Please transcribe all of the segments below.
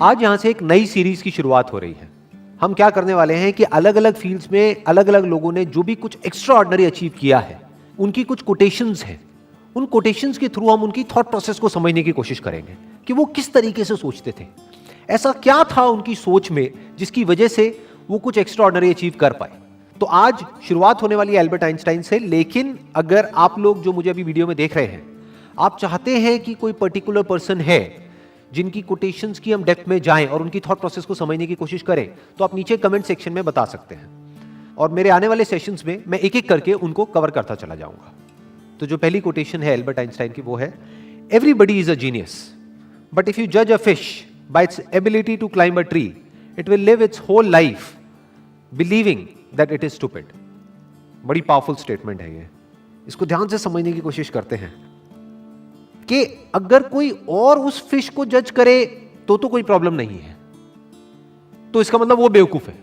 आज यहां से एक नई सीरीज की शुरुआत हो रही है। हम क्या करने वाले हैं कि अलग अलग फील्ड्स में अलग अलग लोगों ने जो भी कुछ एक्स्ट्रा ऑर्डिनरी अचीव किया है, उनकी कुछ कोटेशंस हैं। उन कोटेशंस के थ्रू हम उनकी थॉट प्रोसेस को समझने की कोशिश करेंगे कि वो किस तरीके से सोचते थे, ऐसा क्या था उनकी सोच में जिसकी वजह से वो कुछ एक्स्ट्रा ऑर्डिनरी अचीव कर पाए। तो आज शुरुआत होने वाली है एल्बर्ट आइंस्टाइन से। लेकिन अगर आप लोग जो मुझे अभी वीडियो में देख रहे हैं, आप चाहते हैं कि कोई पर्टिकुलर पर्सन है जिनकी कोटेशंस की हम डेप्थ में जाएं और उनकी थॉट प्रोसेस को समझने की कोशिश करें, तो आप नीचे कमेंट सेक्शन में बता सकते हैं और मेरे आने वाले सेशंस में मैं एक एक करके उनको कवर करता चला जाऊंगा। तो जो पहली कोटेशन है एल्बर्ट आइंस्टाइन की, वो है, everybody is a genius, but if you जज a fish by its ability to climb a tree, it will live its whole life believing that it is stupid. बड़ी पावरफुल स्टेटमेंट है ये, इसको ध्यान से समझने की कोशिश करते हैं कि अगर कोई और उस फिश को जज करे तो कोई प्रॉब्लम नहीं है, तो इसका मतलब वो बेवकूफ है।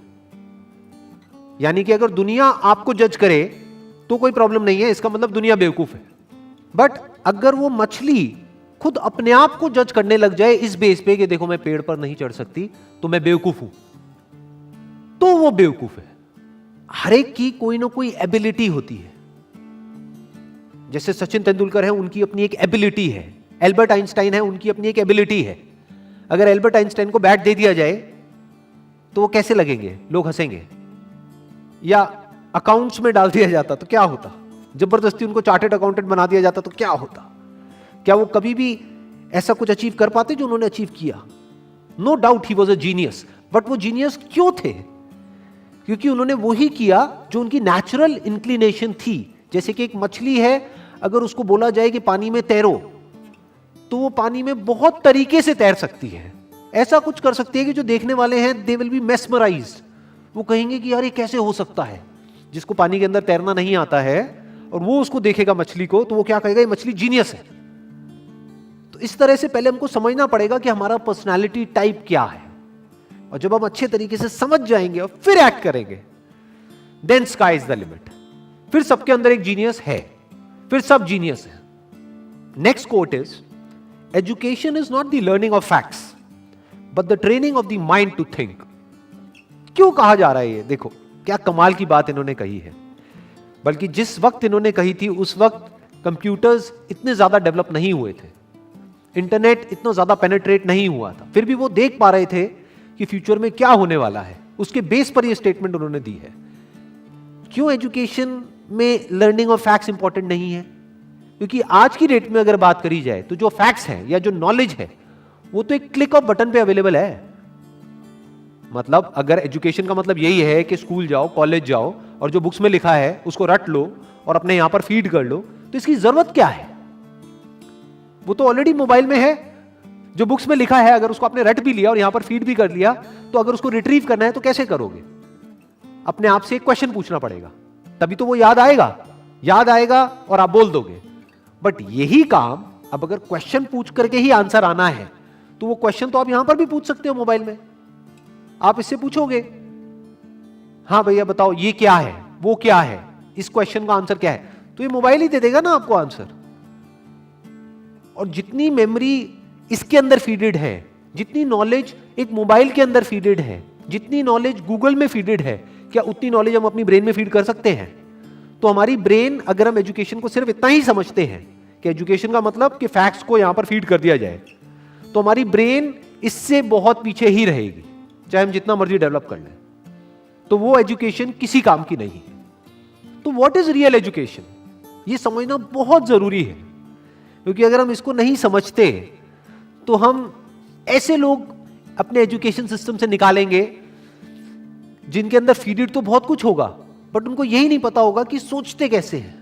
यानी कि अगर दुनिया आपको जज करे तो कोई प्रॉब्लम नहीं है, इसका मतलब दुनिया बेवकूफ है। बट अगर वो मछली खुद अपने आप को जज करने लग जाए इस बेस पे कि देखो मैं पेड़ पर नहीं चढ़ सकती तो मैं बेवकूफ हूं, तो वो बेवकूफ है। हर एक की कोई ना कोई एबिलिटी होती है। जैसे सचिन तेंदुलकर है, उनकी अपनी एक एबिलिटी है। एल्बर्ट आइंस्टाइन है, उनकी अपनी एक एबिलिटी है। अगर एल्बर्ट आइंस्टाइन को बैट दे दिया जाए तो वो कैसे लगेंगे? लोग हंसेंगे। या अकाउंट्स में डाल दिया जाता तो क्या होता? जबरदस्ती उनको चार्टर्ड अकाउंटेंट बना दिया जाता तो क्या होता? क्या वो कभी भी ऐसा कुछ अचीव कर पाते जो उन्होंने अचीव किया? No doubt he was a genius. But वो जीनियस क्यों थे? क्योंकि उन्होंने वही किया जो उनकी नेचुरल इंक्लिनेशन थी। जैसे कि एक मछली है, अगर उसको बोला जाए कि पानी में तैरो, तो वो पानी में बहुत तरीके से तैर सकती है। ऐसा कुछ कर सकती है कि जो देखने वाले हैं दे विल बी मेस्मराइज्ड। वो कहेंगे कि यार ये कैसे हो सकता है? जिसको पानी के अंदर तैरना नहीं आता है और वो उसको देखेगा मछली को, तो वो क्या कहेगा? ये मछली जीनियस है। तो इस तरह से पहले हमको समझना पड़ेगा कि हमारा पर्सनैलिटी टाइप क्या है, और जब हम अच्छे तरीके से समझ जाएंगे और फिर एक्ट करेंगे, then sky is the limit. फिर सबके अंदर एक जीनियस है, फिर सब जीनियस है। Next quote is, education is not the learning of facts but the training of the mind to think. क्यों कहा जा रहा है ये? देखो क्या कमाल की बात इन्होंने कही है। बल्कि जिस वक्त इन्होंने कही थी उस वक्त कंप्यूटर्स इतने ज्यादा डेवलप नहीं हुए थे, इंटरनेट इतना ज्यादा पेनिट्रेट नहीं हुआ था, फिर भी वो देख पा रहे थे कि फ्यूचर में क्या होने वाला है। उसके बेस पर ये स्टेटमेंट उन्होंने दी है। क्यों एजुकेशन में लर्निंग ऑफ फैक्ट्स इंपॉर्टेंट नहीं है? क्योंकि आज की डेट में अगर बात करी जाए तो जो फैक्ट्स हैं या जो नॉलेज है वो तो एक क्लिक ऑफ बटन पे अवेलेबल है। मतलब अगर एजुकेशन का मतलब यही है कि स्कूल जाओ, कॉलेज जाओ और जो बुक्स में लिखा है उसको रट लो और अपने यहां पर फीड कर लो, तो इसकी जरूरत क्या है? वो तो ऑलरेडी मोबाइल में है। जो बुक्स में लिखा है अगर उसको आपने रट भी लिया और यहां पर फीड भी कर लिया, तो अगर उसको रिट्रीव करना है तो कैसे करोगे? अपने आप से एक क्वेश्चन पूछना पड़ेगा, तभी तो वो याद आएगा और आप बोल दोगे। बट यही काम अब अगर क्वेश्चन पूछ करके ही आंसर आना है, तो वो क्वेश्चन तो आप यहां पर भी पूछ सकते हो मोबाइल में। आप इससे पूछोगे, हाँ भैया बताओ ये क्या है, वो क्या है, इस क्वेश्चन का आंसर क्या है, तो ये मोबाइल ही दे देगा ना आपको आंसर। और जितनी मेमोरी इसके अंदर फीडेड है, जितनी नॉलेज एक मोबाइल के अंदर फीडेड है, जितनी नॉलेज गूगल में फीडेड है, क्या उतनी नॉलेज हम अपनी ब्रेन में फीड कर सकते हैं? तो हमारी ब्रेन, अगर हम एजुकेशन को सिर्फ इतना ही समझते हैं कि एजुकेशन का मतलब कि फैक्ट्स को यहां पर फीड कर दिया जाए, तो हमारी ब्रेन इससे बहुत पीछे ही रहेगी, चाहे हम जितना मर्जी डेवलप कर लें। तो वो एजुकेशन किसी काम की नहीं है। तो व्हाट इज रियल एजुकेशन, ये समझना बहुत जरूरी है। क्योंकि अगर हम इसको नहीं समझते तो हम ऐसे लोग अपने एजुकेशन सिस्टम से निकालेंगे जिनके अंदर फीडेड तो बहुत कुछ होगा, बट उनको यही नहीं पता होगा कि सोचते कैसे हैं।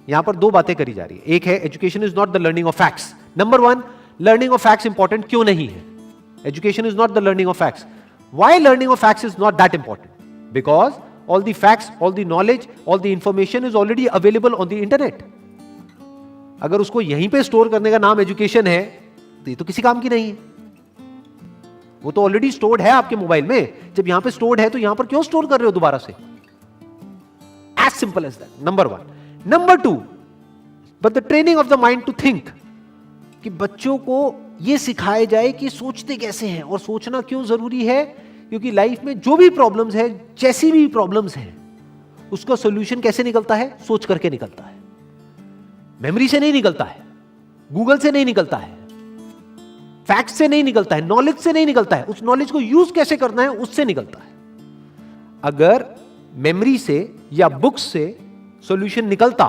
यहां पर दो बातें करी जा रही है। एक है education is not the learning of facts. Number one, learning of facts important क्यों नहीं है? Education is not the learning of facts. Why learning of facts is not that important? Because all the facts, all the knowledge, all the information is already available on the internet. अगर उसको यहीं पे store करने का नाम education है तो ये तो किसी काम की नहीं है। वो तो ऑलरेडी स्टोर्ड है आपके मोबाइल में। जब यहां पे स्टोर्ड है तो यहां पर क्यों स्टोर कर रहे हो दोबारा से? As simple as that, number one. Number two, but the training of the mind to think, कि बच्चों को यह सिखाया जाए कि सोचते कैसे हैं और सोचना क्यों जरूरी है, क्योंकि लाइफ में जो भी प्रॉब्लम्स है, जैसी भी प्रॉब्लम्स हैं, उसका सॉल्यूशन कैसे निकलता है? सोच करके निकलता है। मेमोरी से नहीं निकलता है, गूगल से नहीं निकलता है, फैक्ट से नहीं निकलता है, नॉलेज से नहीं निकलता है। उस नॉलेज को यूज कैसे करना है उससे निकलता है। अगर मेमोरी से या बुक्स से सॉल्यूशन निकलता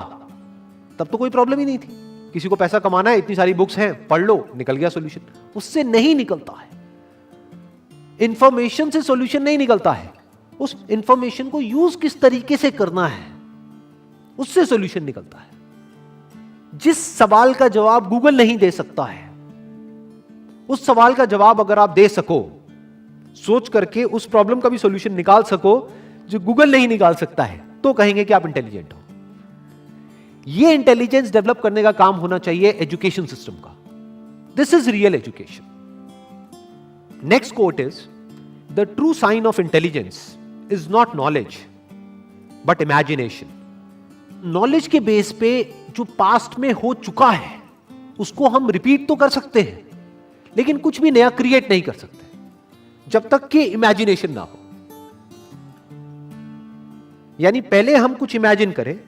तब तो कोई प्रॉब्लम ही नहीं थी। किसी को पैसा कमाना है, इतनी सारी बुक्स हैं, पढ़ लो, निकल गया सॉल्यूशन। उससे नहीं निकलता है। इंफॉर्मेशन से सॉल्यूशन नहीं निकलता है, उस इंफॉर्मेशन को यूज किस तरीके से करना है उससे सॉल्यूशन निकलता है। जिस सवाल का जवाब गूगल नहीं दे सकता है, उस सवाल का जवाब अगर आप दे सको, सोच करके उस प्रॉब्लम का भी सॉल्यूशन निकाल सको जो गूगल नहीं निकाल सकता है, तो कहेंगे कि आप इंटेलिजेंट हो। यह इंटेलिजेंस डेवलप करने का काम होना चाहिए एजुकेशन सिस्टम का। This is real education. Next quote is, the true sign of intelligence is not knowledge but imagination. Knowledge के बेस पे जो पास्ट में हो चुका है उसको हम रिपीट तो कर सकते हैं, लेकिन कुछ भी नया क्रिएट नहीं कर सकते जब तक कि इमेजिनेशन ना हो। यानी पहले हम कुछ इमेजिन करें,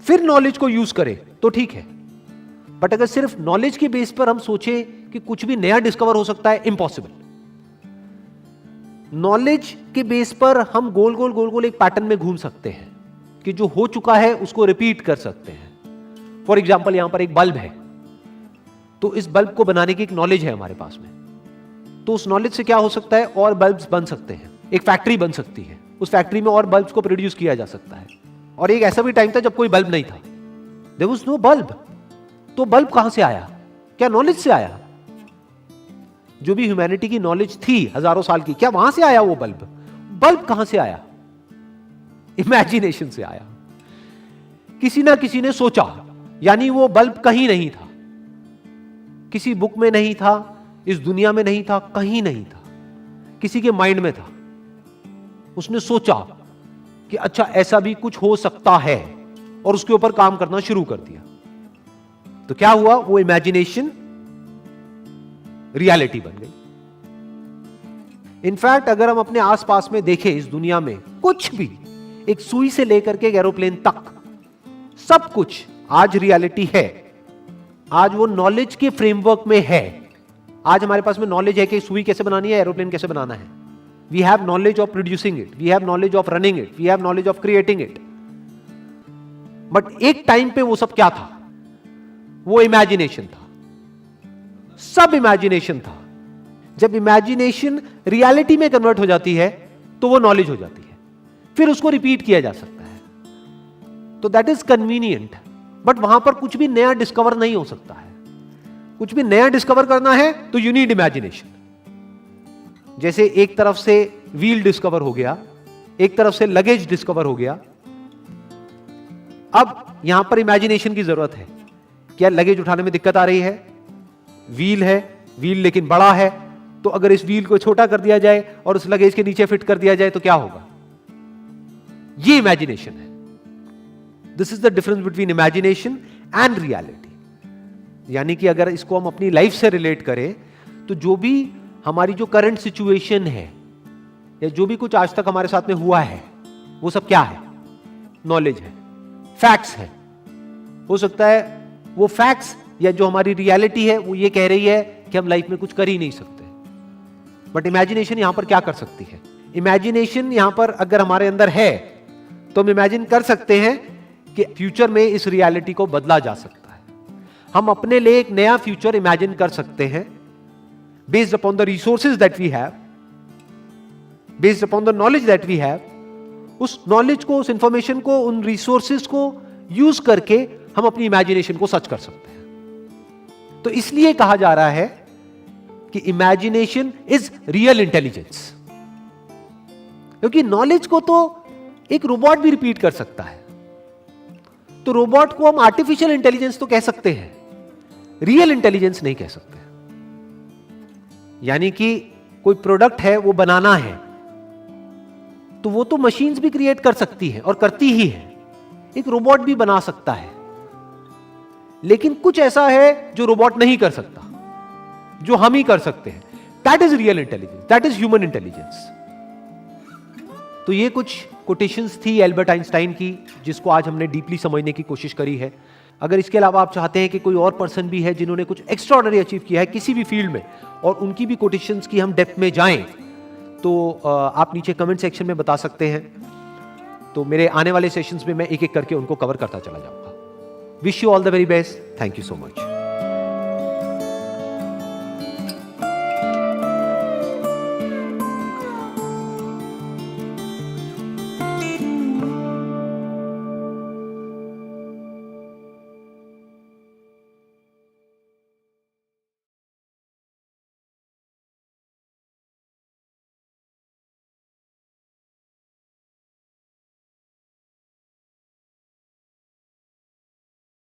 फिर नॉलेज को यूज करें तो ठीक है, बट अगर सिर्फ नॉलेज के बेस पर हम सोचें कि कुछ भी नया डिस्कवर हो सकता है, इम्पॉसिबल। नॉलेज के बेस पर हम गोल गोल गोल गोल एक पैटर्न में घूम सकते हैं कि जो हो चुका है उसको रिपीट कर सकते हैं। फॉर एग्जाम्पल, यहां पर एक बल्ब है, तो इस बल्ब को बनाने की एक नॉलेज है हमारे पास में, तो उस नॉलेज से क्या हो सकता है, और बल्ब्स बन सकते हैं। एक फैक्ट्री बन सकती है, उस फैक्ट्री में और बल्ब्स को प्रोड्यूस किया जा सकता है। और एक ऐसा भी टाइम था जब कोई बल्ब नहीं था, देयर वाज नो बल्ब। तो बल्ब कहां से आया? क्या नॉलेज से आया? जो भी ह्यूमैनिटी की नॉलेज थी हजारों साल की, क्या वहां से आया वो बल्ब? बल्ब कहां से आया? इमेजिनेशन से आया। किसी ना किसी ने सोचा, यानी वो बल्ब कहीं नहीं था, किसी बुक में नहीं था, इस दुनिया में नहीं था, कहीं नहीं था, किसी के माइंड में था। उसने सोचा कि अच्छा ऐसा भी कुछ हो सकता है, और उसके ऊपर काम करना शुरू कर दिया। तो क्या हुआ? वो इमेजिनेशन रियलिटी बन गई। इनफैक्ट अगर हम अपने आसपास में देखें, इस दुनिया में कुछ भी, एक सुई से लेकर के एक एरोप्लेन तक, सब कुछ आज रियलिटी है। आज वो नॉलेज के फ्रेमवर्क में है। आज हमारे पास में नॉलेज है कि सुई कैसे बनानी है, एरोप्लेन कैसे बनाना है। We have knowledge of producing it, we have knowledge of running it, we have knowledge of creating it. But एक टाइम पे वो सब क्या था? वो इमेजिनेशन था, सब इमेजिनेशन था। जब इमेजिनेशन रियलिटी में कन्वर्ट हो जाती है तो वो नॉलेज हो जाती है, फिर उसको रिपीट किया जा सकता है। तो दैट इज कन्वीनियंट, बट वहां पर कुछ भी नया डिस्कवर नहीं हो सकता है। कुछ भी नया डिस्कवर करना है तो यू नीड इमेजिनेशन। जैसे एक तरफ से व्हील डिस्कवर हो गया, एक तरफ से लगेज डिस्कवर हो गया, अब यहां पर इमेजिनेशन की जरूरत है। क्या लगेज उठाने में दिक्कत आ रही है? व्हील है, व्हील लेकिन बड़ा है, तो अगर इस व्हील को छोटा कर दिया जाए और उस लगेज के नीचे फिट कर दिया जाए तो क्या होगा? ये इमेजिनेशन है। This is the difference between imagination and reality. यानी कि अगर इसको हम अपनी लाइफ से रिलेट करें तो जो भी हमारी जो करंट सिचुएशन है या जो भी कुछ आज तक हमारे साथ में हुआ है, वो सब क्या है? नॉलेज है, फैक्ट्स है। हो सकता है वो फैक्ट्स या जो हमारी रियलिटी है वो ये कह रही है कि हम लाइफ में कुछ कर ही नहीं सकते, बट इमेजिनेशन यहां पर क्या कर सकती है? इमेजिनेशन यहां पर अगर हमारे अंदर है तो हम इमेजिन कर सकते हैं कि फ्यूचर में इस रियलिटी को बदला जा सकता है। हम अपने लिए एक नया फ्यूचर इमेजिन कर सकते हैं based upon the resources that we have, based upon the knowledge that we have. उस नॉलेज को, उस इंफॉर्मेशन को, उन रिसोर्सेज को यूज करके हम अपनी इमेजिनेशन को सच कर सकते हैं। तो इसलिए कहा जा रहा है कि इमेजिनेशन इज रियल इंटेलिजेंस, क्योंकि नॉलेज को तो एक रोबोट भी रिपीट कर सकता है। तो रोबोट को हम आर्टिफिशियल इंटेलिजेंस तो कह सकते हैं, रियल इंटेलिजेंस नहीं कह सकते। यानी कि कोई प्रोडक्ट है, वो बनाना है, तो वो तो मशीन्स भी क्रिएट कर सकती है और करती ही है। एक रोबोट भी बना सकता है, लेकिन कुछ ऐसा है जो रोबोट नहीं कर सकता, जो हम ही कर सकते हैं। That is real intelligence, that is human intelligence. तो ये कुछ कोटेशंस थी एल्बर्ट आइंस्टाइन की, जिसको आज हमने डीपली समझने की कोशिश करी है। अगर इसके अलावा आप चाहते हैं कि कोई और पर्सन भी है जिन्होंने कुछ एक्स्ट्राऑर्डिनरी अचीव किया है किसी भी फील्ड में, और उनकी भी कोटेशंस की हम डेप्थ में जाएं, तो आप नीचे कमेंट सेक्शन में बता सकते हैं। तो मेरे आने वाले सेशंस में मैं एक एक करके उनको कवर करता चला जाऊंगा। Wish you all the very best. Thank you so much.